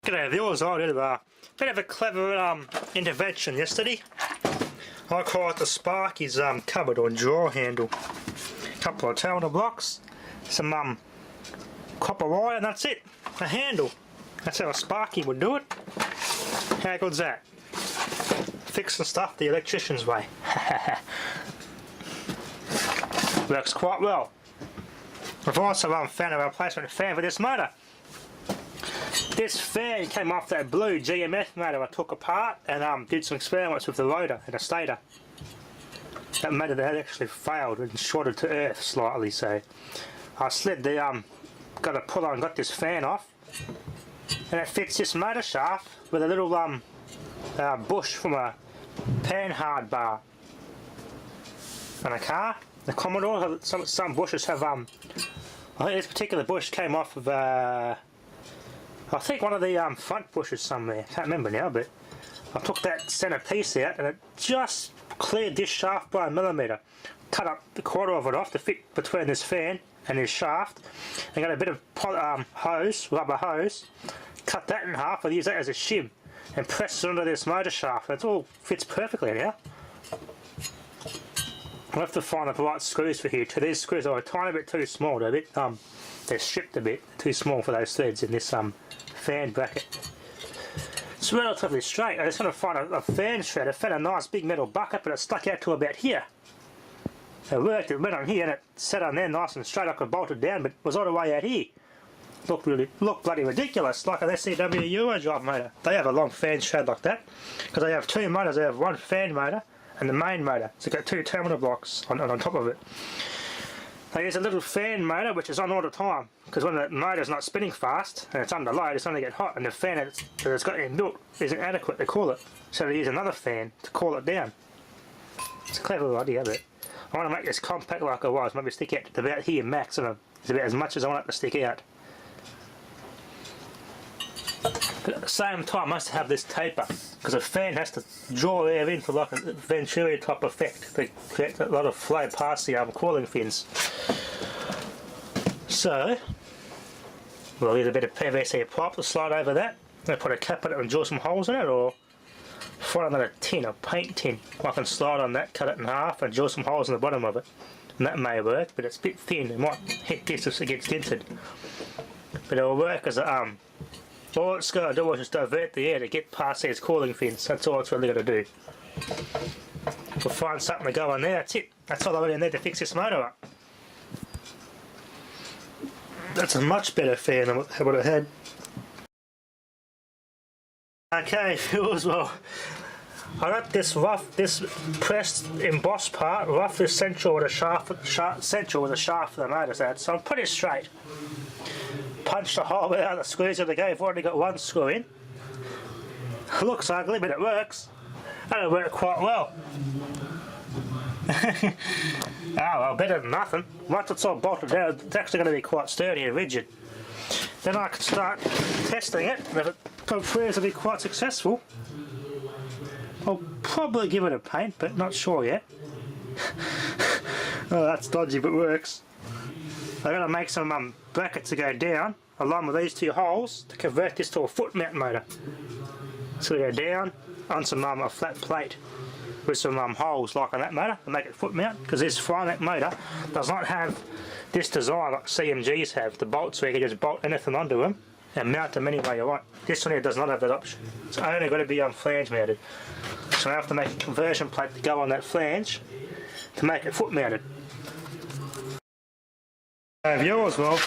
G'day viewers, I did a bit of a clever intervention yesterday. I call it the Sparky's cupboard or drawer handle. A couple of toner blocks, some copper wire, and that's it. A handle. That's how a Sparky would do it. How good's that? Fixing stuff the electrician's way. Works quite well. I've also found a replacement fan for this motor. This fan came off that blue GMF motor I took apart and did some experiments with the rotor and the stator. That motor had actually failed and shorted to earth slightly, so I slid the got a pull on, got this fan off, and it fits this motor shaft with a little bush from a panhard bar on a car. The Commodore, some bushes have I think this particular bush came off of I think one of the front bushes somewhere, can't remember now, but I took that centre piece out and it just cleared this shaft by a millimetre. Cut up the quarter of it off to fit between this fan and this shaft, and got a bit of hose, rubber hose, cut that in half and use that as a shim and press it onto this motor shaft. It all fits perfectly now. I'll have to find the right screws for here too. These screws are a tiny bit too small, they're a bit they're stripped a bit, too small for those threads in this fan bracket. It's relatively straight. I just want to find a fan shred. I found a nice big metal bucket, but it stuck out to about here. It worked, it went on here and it sat on there nice and straight. I could bolt it down, but it was all the way out here. Looked bloody ridiculous, like an SCW Eurodrive motor. They have a long fan shred like that, because they have two motors. They have one fan motor and the main motor. So it's got two terminal blocks on top of it. They use a little fan motor which is on all the time, because when the motor's not spinning fast and it's under load, it's going to get hot, and the fan that it's got inbuilt isn't adequate to cool it. So they use another fan to cool it down. It's a clever idea, but I want to make this compact like it was. Maybe stick out to about here max, and it's about as much as I want it to stick out. But at the same time, I must have this taper, because a fan has to draw air in for like a Venturi type effect to create a lot of flow past the cooling fins. So, we'll use a bit of PVC pipe to slide over that. I'll put a cap on it and draw some holes in it, or find another tin, a paint tin. I can slide on that, cut it in half, and draw some holes in the bottom of it. And that may work, but it's a bit thin. It might hit this if it gets dented. But it'll work as all it's going to do is just divert the air to get past these cooling fins. That's all it's really going to do. We'll find something to go on there, that's it. That's all I really need to fix this motor up. That's a much better fan than what I had. Okay, viewers, well, I got this pressed embossed part roughly central with a shaft of the motor, so I'm pretty straight. Punched a hole out of the screws that they gave. I've already got one screw in. It looks ugly, but it works. And it worked quite well. Oh well, better than nothing. Once it's all bolted down, it's actually going to be quite sturdy and rigid. Then I can start testing it, and if it proves to be quite successful, I'll probably give it a paint, but not sure yet. Oh, that's dodgy, but works. I'm going to make some brackets to go down along with these two holes to convert this to a foot mount motor. So we go down on some a flat plate with some holes like on that motor to make it foot mount, because this Fimec motor does not have this design like CMGs have, the bolts where you can just bolt anything onto them and mount them any way you want. This one here does not have that option. It's only got to be flange mounted. So I have to make a conversion plate to go on that flange to make it foot mounted. Viewers, well,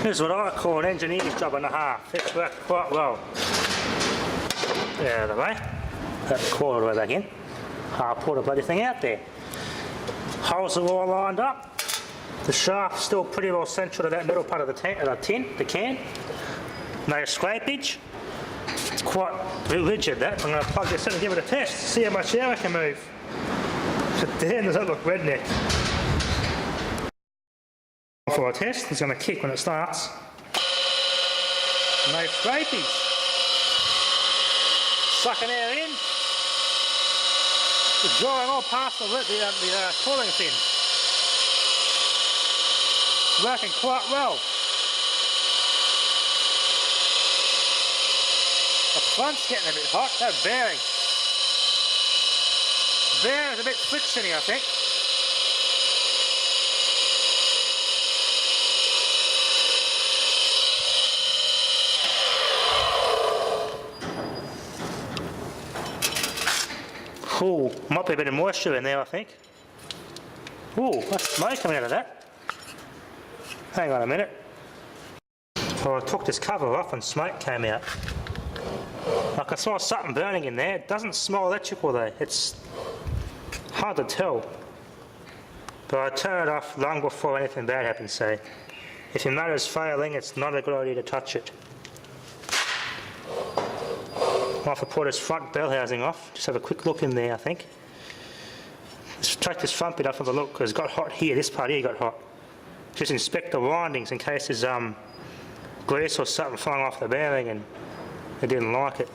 this is what I call an engineer's job and a half. It's worked quite well. Out of the way. Put the cord all the way back in. I'll pull the bloody thing out there. Holes are all lined up. The shaft's still pretty well central to that middle part of the can. No scrapage. It's quite rigid, that. I'm going to plug this in and give it a test, see how much air I can move. But damn, does that look redneck. For a test, it's going to kick when it starts. No scrapage. Sucking air in. It's drawing all past the cooling fin. Working quite well. The front's getting a bit hot, that bearing. Bearing's a bit frictiony, I think. Ooh, might be a bit of moisture in there, I think. Ooh, that's smoke coming out of that. Hang on a minute. Well, I took this cover off and smoke came out. I can smell something burning in there. It doesn't smell electrical though. It's hard to tell. But I turned it off long before anything bad happened, so if your motor's failing, it's not a good idea to touch it. I'll have to pull this front bell housing off. Just have a quick look in there, I think. Let's take this front bit off and have a look, because it's got hot here. This part here got hot. Just inspect the windings in case there's grease or something flying off the bearing and I didn't like it.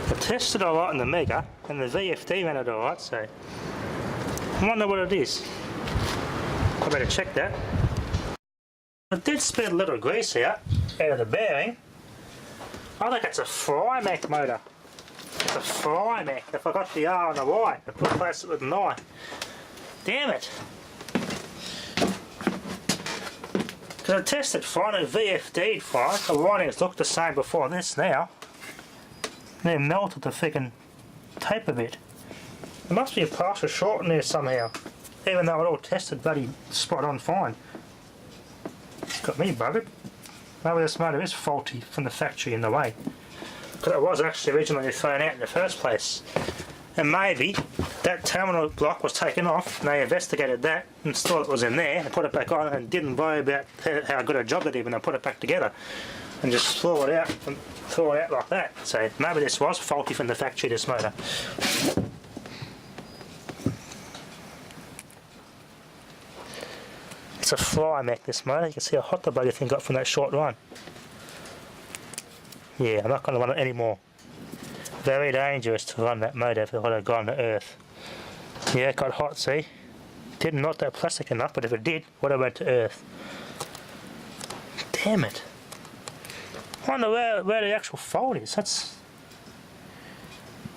I tested all right in the Mega and the VFD ran it all right, so I wonder what it is. I better check that. I did spit a little grease out of the bearing. I think it's a Fimec motor. It's a Fimec. I forgot the R and the Y. I replaced it with an I. Damn it. Because I tested fine and VFD'd fine. The windings look the same before this now. They melted the freaking tape a bit. There must be a partial short in there somehow. Even though it all tested bloody spot on fine. Got me buggered. Maybe this motor is faulty from the factory in the way. Because it was actually originally thrown out in the first place. And maybe that terminal block was taken off and they investigated that and saw it was in there and put it back on and didn't worry about how good a job they did when they put it back together. And just threw it out and threw it out like that. So maybe this was faulty from the factory, this motor. It's a Fimec, this motor. You can see how hot the bloody thing got from that short run. Yeah, I'm not going to run it anymore. Very dangerous to run that motor if it would have gone to earth. Yeah, it got hot, see? Didn't melt that plastic enough, but if it did, it would have went to earth. Damn it. I wonder where the actual fault is. That's...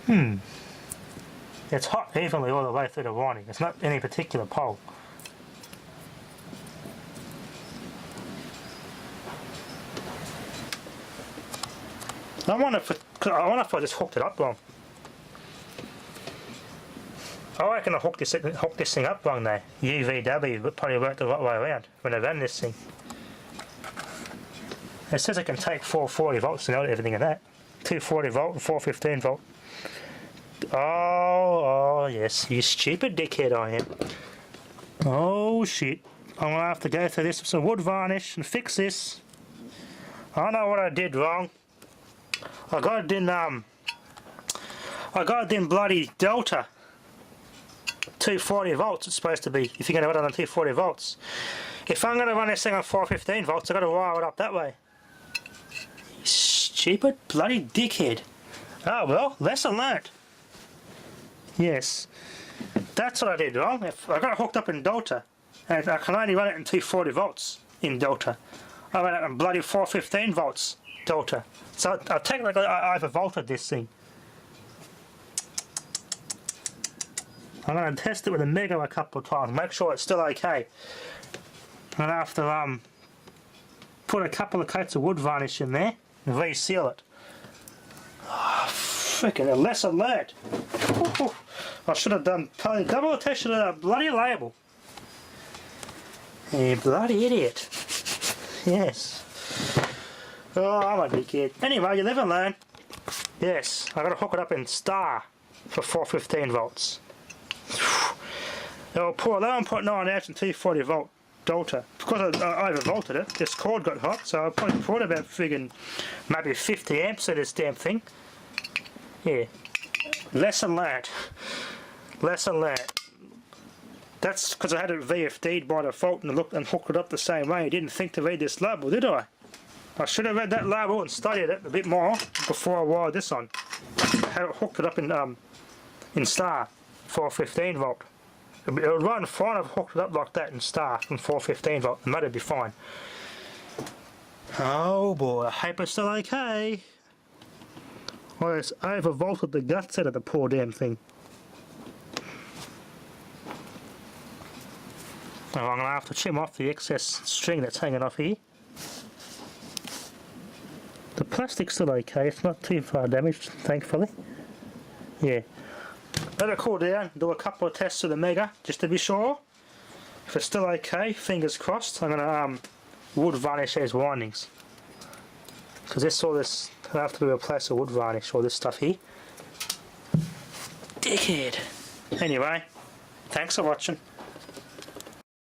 It's hot evenly all the way through the winding. It's not any particular pole. I wonder if I just hooked it up wrong. I reckon I hooked this thing up wrong though. UVW, but probably worked the right way around when I ran this thing. It says it can take 440 volts and everything in that. 240 volt and 415 volt. Oh yes, you stupid dickhead I am. Oh shit. I'm gonna have to go through this with some wood varnish and fix this. I know what I did wrong. I got it in bloody Delta. 240 volts it's supposed to be, if you're going to run it on 240 volts. If I'm going to run this thing on 415 volts, I've got to wire it up that way. You stupid bloody dickhead. Oh well, lesson learnt. Yes. That's what I did wrong. If I got it hooked up in Delta, and I can only run it in 240 volts in Delta. I ran it on bloody 415 volts Delta. So technically I overvolted this thing. I'm going to test it with a Mega a couple of times, make sure it's still okay. And after put a couple of coats of wood varnish in there and reseal it. Oh, freaking a lesson learnt. I should have done probably double attention to that bloody label. You bloody idiot. Yes. Oh, I'm a dickhead. Anyway, you live and learn. Yes, I've got to hook it up in star for 415 volts. It'll pour 11.9 amps and 240 volt Delta. Because I overvolted it, this cord got hot, so I probably poured about friggin' maybe 50 amps of this damn thing. Yeah. Lesson learnt. Lesson learnt. That's because I had it VFD'd by default and looked and hooked it up the same way. I didn't think to read this label, did I? I should have read that label and studied it a bit more before I wired this on. I had it hooked it up in star, 415 volt. It would run fine if I hooked it up like that in star from 415 volt, and that'd be fine. Oh boy, I hope it's still okay. I just overvolted the guts out of the poor damn thing. Oh, I'm going to have to trim off the excess string that's hanging off here. The plastic's still okay, it's not too far damaged, thankfully. Yeah. Let it cool down, do a couple of tests with the Mega, just to be sure. If it's still okay, fingers crossed, I'm going to wood varnish these windings. Because this will have to be replaced with wood varnish, all this stuff here. Dickhead. Anyway, thanks for watching.